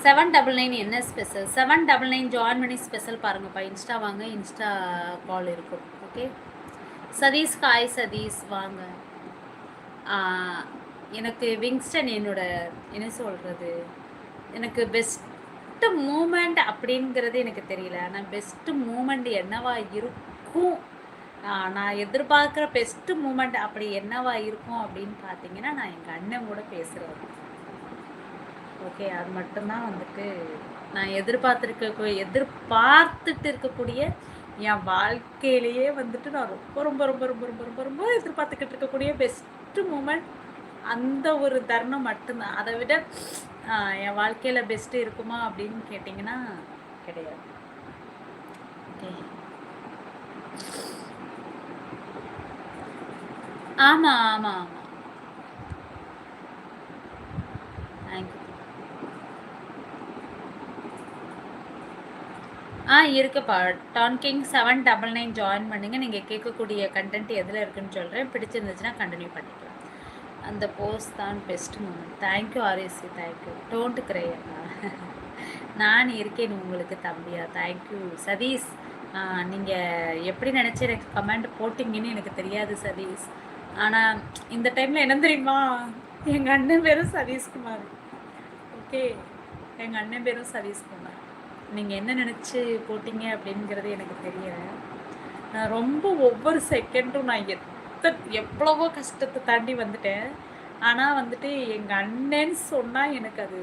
799 என்ன special? 799 join பண்ணி special பாருங்கப்பா. இன்ஸ்டா வாங்க, இன்ஸ்டா கால் இருக்கும். ஓகே. சதீஷ் ஹாய் சதீஷ் வாங்க. எனக்கு விங்ஸ்டன் என்னோட என்ன சொல்கிறது, எனக்கு பெஸ்ட்டு மூமெண்ட் அப்படிங்கிறது எனக்கு தெரியல. ஆனால் பெஸ்ட்டு மூமெண்ட் என்னவா இருக்கும், நான் எதிர்பார்க்குற பெஸ்ட்டு மூமெண்ட் அப்படி என்னவா இருக்கும் அப்படின்னு பார்த்தீங்கன்னா, நான் எங்கள் அண்ணன் கூட பேசுகிறது. ஓகே, அது மட்டும்தான் வந்துட்டு நான் எதிர்பார்த்துட்டு இருக்கக்கூடிய என் வாழ்க்கையிலேயே வந்துட்டு நான் ரொம்ப ரொம்ப ரொம்ப ரொம்ப ரொம்ப ரொம்ப ரொம்ப எதிர்பார்த்துக்கிட்டு இருக்கக்கூடிய பெஸ்ட்டு மூமெண்ட் அந்த ஒரு தருணம் மட்டும்தான். அதை விட என் வாழ்க்கையில் பெஸ்ட்டு இருக்குமா அப்படின்னு கேட்டிங்கன்னா கிடையாது. ஓகே. ஆமாம் ஆமாம் ஆமாம். தேங்க்யூ. இருக்குப்பா. டான்கிங் 799 ஜாயின் பண்ணுங்கள். நீங்கள் கேட்கக்கூடிய கண்டென்ட் எதில் இருக்குன்னு சொல்கிறேன். பிடிச்சிருந்துச்சுன்னா கண்டினியூ பண்ணிக்கலாம். அந்த போஸ்ட் தான் best moment. Thank you RSC, thank you. Don't cry அண்ணா. நான் இருக்கேன் உங்களுக்கு தம்பியா. தேங்க்யூ சதீஷ். நீங்கள் எப்படி நினச்சி எனக்கு கமெண்ட் போட்டிங்கன்னு எனக்கு தெரியாது சதீஷ். ஆனால் இந்த டைமில் என்ன தெரியுமா, எங்கள் அண்ணன் பேரும் சதீஷ்குமார். ஓகே, எங்கள் அண்ணன் பேரும் சதீஷ்குமார். நீங்கள் என்ன நினச்சி போட்டிங்க அப்படிங்கிறது எனக்கு தெரியல. நான் ரொம்ப ஒவ்வொரு செகண்டும் நான் எவ்வளவோ கஷ்டத்தை தாண்டி வந்துட்டேன். ஆனால் வந்துட்டு எங்கள் அண்ணன்னு சொன்னால் எனக்கு அது